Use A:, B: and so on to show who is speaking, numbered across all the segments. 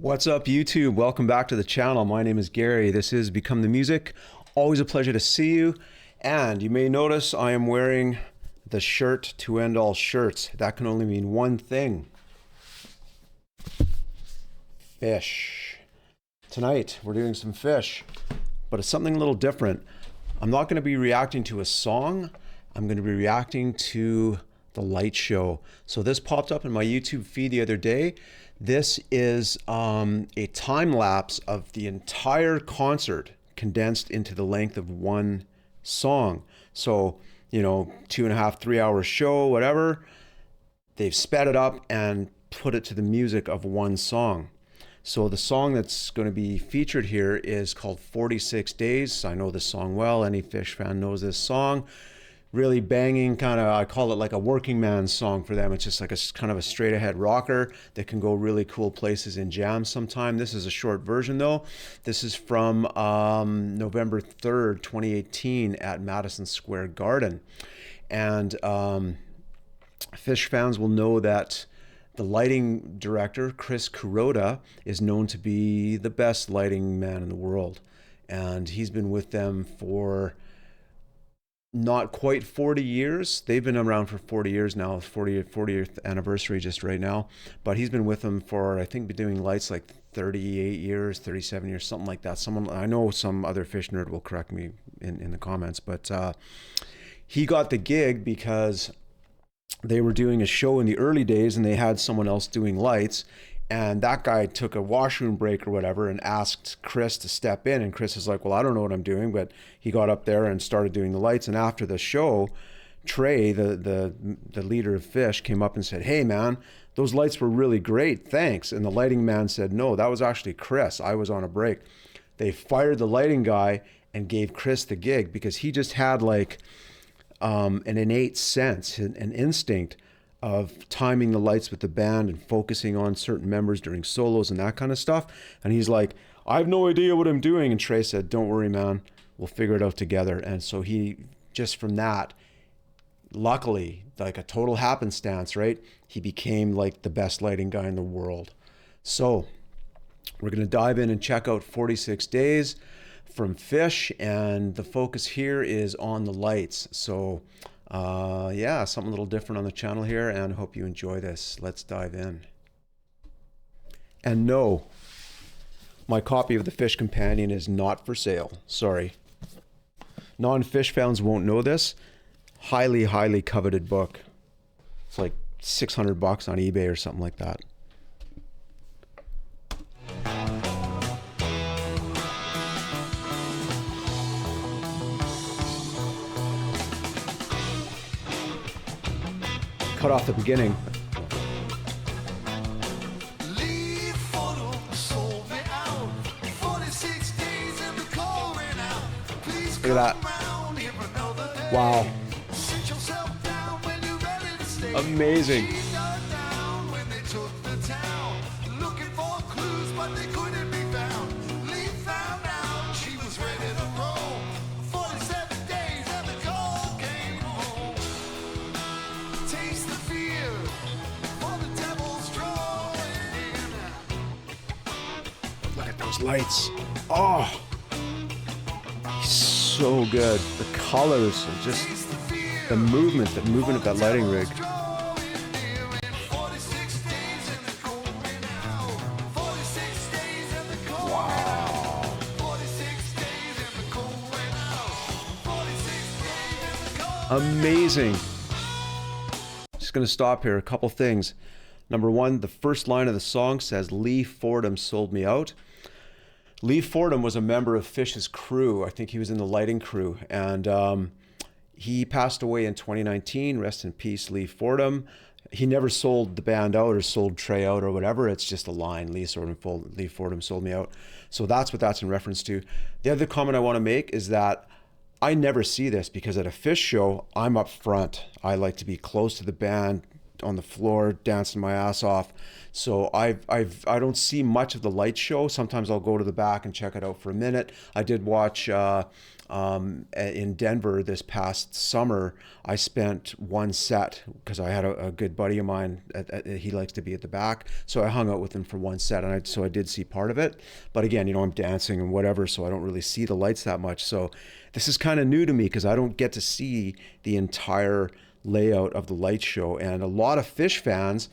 A: What's up, YouTube? Welcome back to the channel. My name is Gary. This is Become the Music. Always a pleasure to see you. And you may notice I am wearing the shirt to end all shirts. That can only mean one thing. Fish. Tonight, we're doing some fish, but it's something a little different. I'm not going to be reacting to a song. I'm going to be reacting to the light show. So this popped up in my YouTube feed the other day. This is a time lapse of the entire concert condensed into the length of one song. So, 2.5, 3 hour show, whatever. They've sped it up and put it to the music of one song. So the song that's going to be featured here is called 46 Days. I know this song well. Any Phish fan knows this song. Really banging, kind of, I call it like a working man's song for them. It's just like a kind of a straight ahead rocker that can go really cool places in jams sometime. This is a short version though. This is from November 3rd, 2018 at Madison Square Garden. And Phish fans will know that the lighting director, Chris Kuroda, is known to be the best lighting man in the world. And he's been with them for not quite 40 years. They've been around for 40 years now, 40th anniversary just right now. But he's been with them for, I think, been doing lights like 38 years, 37 years, something like that. I know some other Phish nerd will correct me in the comments, but he got the gig because they were doing a show in the early days and they had someone else doing lights. And that guy took a washroom break or whatever and asked Chris to step in. And Chris is like, well, I don't know what I'm doing. But he got up there and started doing the lights. And after the show, Trey, the leader of Phish, came up and said, hey, man, those lights were really great. Thanks. And the lighting man said, no, that was actually Chris. I was on a break. They fired the lighting guy and gave Chris the gig because he just had like an innate sense, an instinct of timing the lights with the band and focusing on certain members during solos and that kind of stuff. And he's like, I have no idea what I'm doing. And Trey said, don't worry, man, we'll figure it out together. And so he, just from that, luckily, like a total happenstance, right? He became like the best lighting guy in the world. So we're going to dive in and check out 46 Days from Phish. And the focus here is on the lights. So yeah, something a little different on the channel here, and I hope you enjoy this. Let's dive in. And no, my copy of the Phish Companion is not for sale. Sorry. Non-Phish fans won't know this. Highly, highly coveted book. It's like $600 on eBay or something like that. Cut off the beginning. Look at that. Wow. Amazing. Lights. Oh, so good. The colors and just the movement of that lighting rig. Wow. Amazing. Just gonna stop here. A couple things. Number one, the first line of the song says, Lee Fordham sold me out. Lee Fordham was a member of Phish's crew. I think he was in the lighting crew. And he passed away in 2019. Rest in peace, Lee Fordham. He never sold the band out or sold Trey out or whatever. It's just a line, Lee Fordham sold me out. So that's what that's in reference to. The other comment I want to make is that I never see this because at a Phish show, I'm up front. I like to be close to the band, on the floor, dancing my ass off. So I don't see much of the light show. Sometimes I'll go to the back and check it out for a minute. I did watch in Denver this past summer. I spent one set because I had a good buddy of mine. He likes to be at the back, so I hung out with him for one set, and so I did see part of it. But again, you know, I'm dancing and whatever, so I don't really see the lights that much. So this is kind of new to me because I don't get to see the entire layout of the light show. And a lot of PHISH fans,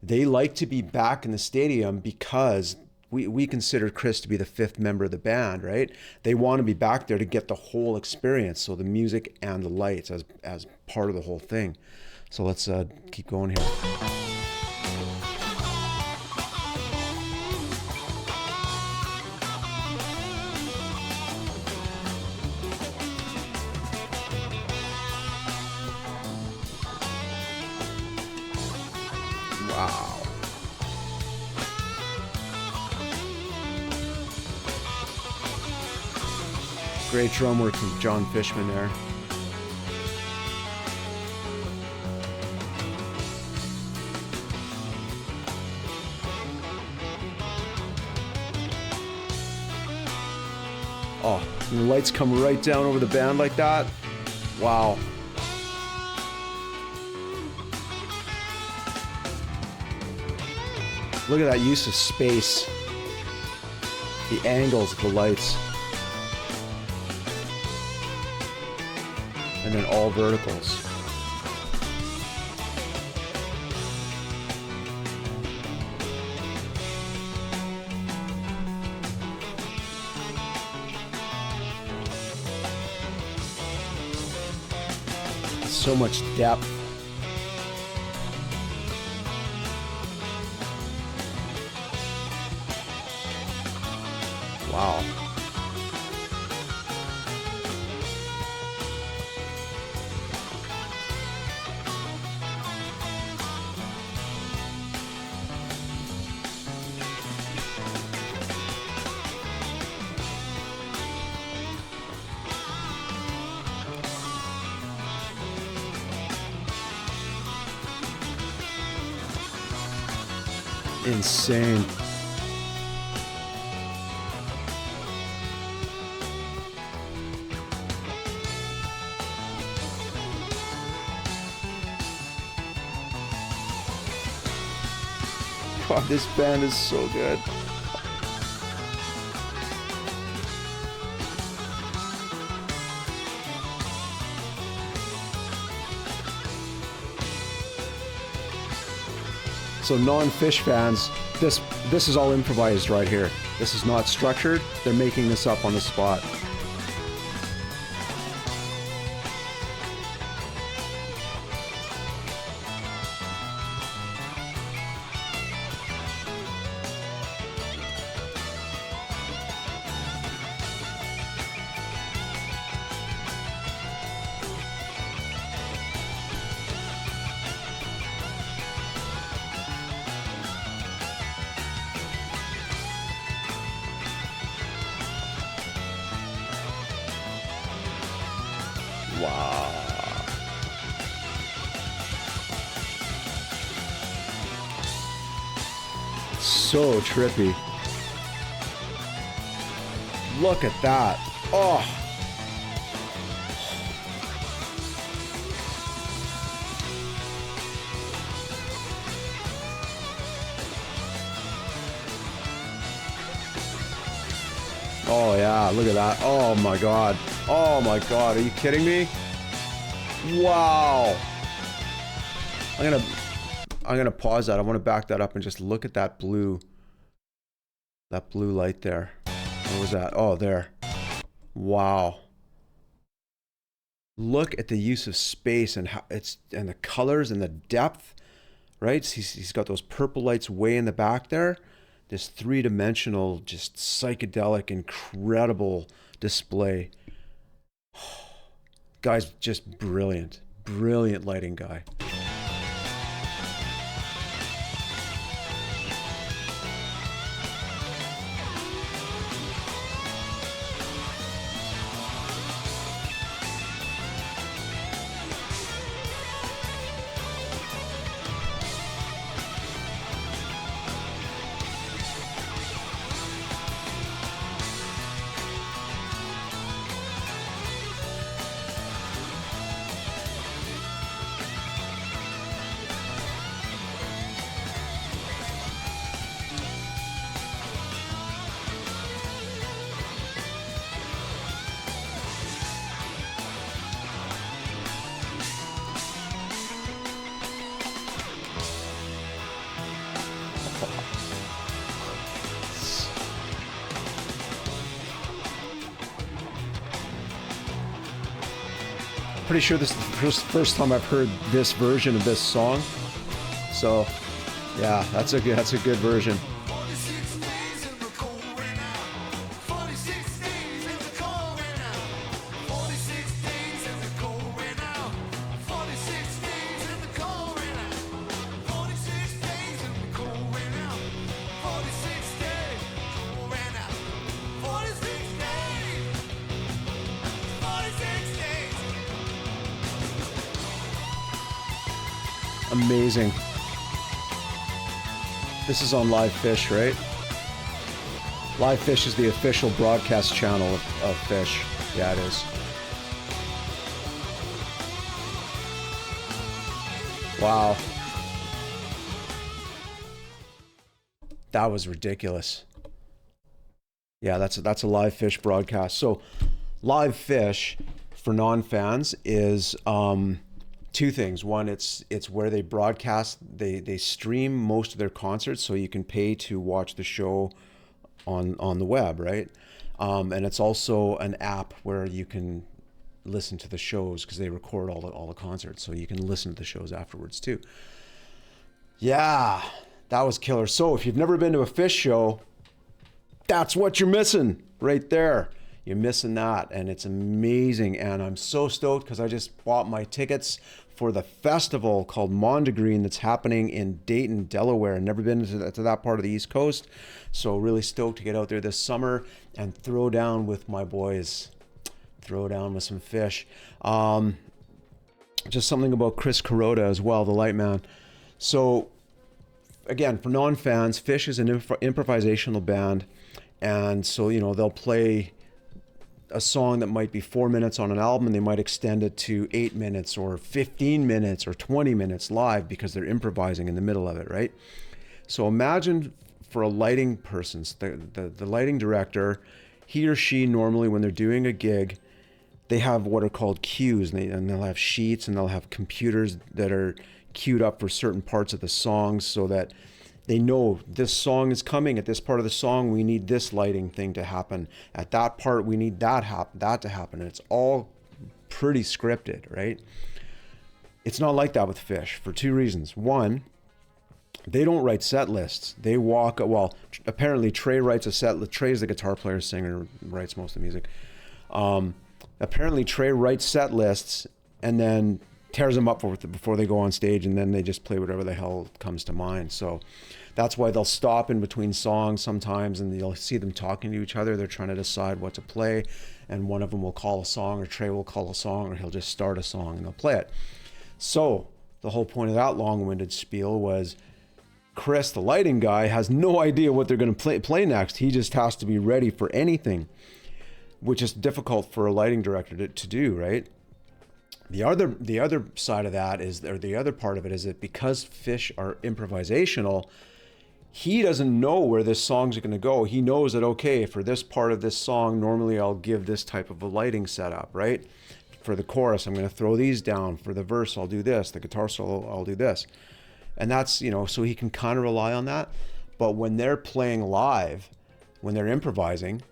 A: they like to be back in the stadium because we consider Chris to be the fifth member of the band, right? They want to be back there to get the whole experience, so the music and the lights as part of the whole thing. So let's keep going here. Wow. Great drum work from John Fishman there. Oh, and the lights come right down over the band like that. Wow. Look at that use of space. The angles of the lights. And then all verticals. So much depth. Wow. Insane. God, this band is so good. So non-PHISH fans, this is all improvised right here. This is not structured. They're making this up on the spot. Wow. So trippy. Look at that. Oh. Oh yeah, look at that. Oh my God. Oh my God, are you kidding me? Wow. I'm gonna pause that. I want to back that up and just look at that blue light there. What was that? Oh, there. Wow. Look at the use of space and how and the colors and the depth, right? He's got those purple lights way in the back there. This three-dimensional, just psychedelic, incredible display. Guy's just brilliant. Brilliant lighting guy. Pretty sure this is the first time I've heard this version of this song. So, yeah, that's a good version. Amazing. This is on Live PHISH, right? Live PHISH is the official broadcast channel of PHISH. Yeah, it is. Wow. That was ridiculous. Yeah, that's a Live PHISH broadcast. So Live PHISH for non-fans is two things. One, it's where they broadcast, they stream most of their concerts, so you can pay to watch the show on the web, right? And it's also an app where you can listen to the shows because they record all the concerts, so you can listen to the shows afterwards too. Yeah, that was killer. So if you've never been to a PHISH show, that's what you're missing right there. You're missing that, and it's amazing. And I'm so stoked because I just bought my tickets for the festival called Mondegreen that's happening in Dayton, Delaware. Never been to that part of the East Coast, so really stoked to get out there this summer and throw down with my boys. Throw down with some PHISH. Just something about Chris Kuroda as well, the light man. So again, for non-fans, PHISH is an improvisational band, and so they'll play a song that might be 4 minutes on an album, and they might extend it to 8 minutes or 15 minutes or 20 minutes live because they're improvising in the middle of it, right? So imagine for a lighting person, the lighting director, he or she normally when they're doing a gig, they have what are called cues, and they'll have sheets and they'll have computers that are queued up for certain parts of the song so that they know this song is coming. At this part of the song, we need this lighting thing to happen. At that part, we need that to happen. And it's all pretty scripted, right? It's not like that with PHISH for two reasons. One, they don't write set lists. They walk, well, apparently Trey writes a set list. Trey's the guitar player, singer, writes most of the music. Apparently Trey writes set lists and then tears them up before they go on stage, and then they just play whatever the hell comes to mind. So that's why they'll stop in between songs sometimes, and you'll see them talking to each other. They're trying to decide what to play, and one of them will call a song, or Trey will call a song, or he'll just start a song and they'll play it. So the whole point of that long-winded spiel was Chris, the lighting guy, has no idea what they're going to play next. He just has to be ready for anything, which is difficult for a lighting director to do, right? The other side of that is, or the other part of it is that because PHISH are improvisational, he doesn't know where this song's going to go. He knows that, okay, for this part of this song, normally I'll give this type of a lighting setup, right? For the chorus, I'm going to throw these down. For the verse, I'll do this. The guitar solo, I'll do this. And that's, so he can kind of rely on that. But when they're playing live, when they're improvising,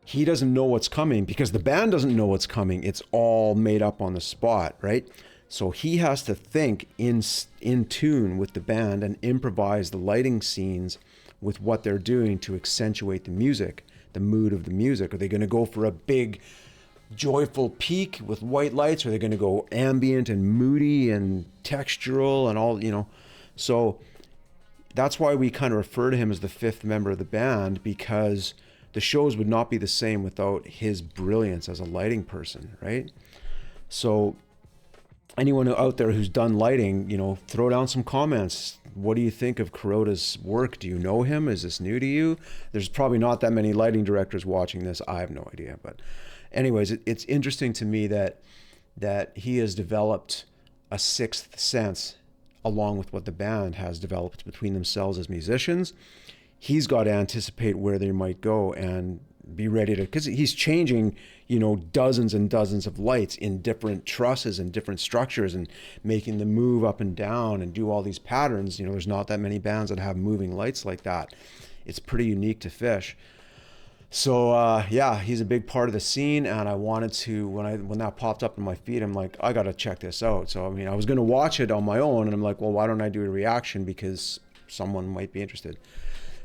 A: he doesn't know what's coming because the band doesn't know what's coming. It's all made up on the spot, right? So he has to think in tune with the band and improvise the lighting scenes with what they're doing to accentuate the music, the mood of the music. Are they going to go for a big, joyful peak with white lights? Or are they going to go ambient and moody and textural and all, So that's why we kind of refer to him as the fifth member of the band, because the shows would not be the same without his brilliance as a lighting person, right? So anyone out there who's done lighting, throw down some comments. What do you think of Kuroda's work? Do you know him? Is this new to you? There's probably not that many lighting directors watching this. I have no idea. But anyways, it's interesting to me that he has developed a sixth sense along with what the band has developed between themselves as musicians. He's got to anticipate where they might go and be ready to, because he's changing, dozens and dozens of lights in different trusses and different structures and making them move up and down and do all these patterns. There's not that many bands that have moving lights like that. It's pretty unique to PHISH. So yeah, he's a big part of the scene, and I wanted to, when that popped up in my feed, I'm like, I gotta check this out. So I mean, I was gonna watch it on my own, and I'm like, well, why don't I do a reaction, because someone might be interested.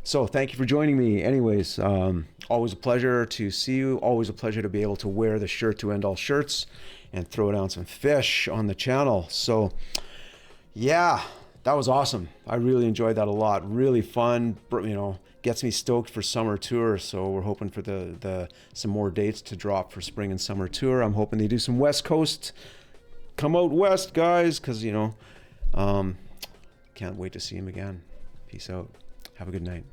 A: So thank you for joining me. Anyways, always a pleasure to see you. Always a pleasure to be able to wear the shirt to end all shirts and throw down some fish on the channel. So yeah, that was awesome. I really enjoyed that a lot. Really fun, you know, gets me stoked for summer tour. So we're hoping for the some more dates to drop for spring and summer tour. I'm hoping they do some West Coast. Come out west, guys, because, you know, can't wait to see him again. Peace out. Have a good night.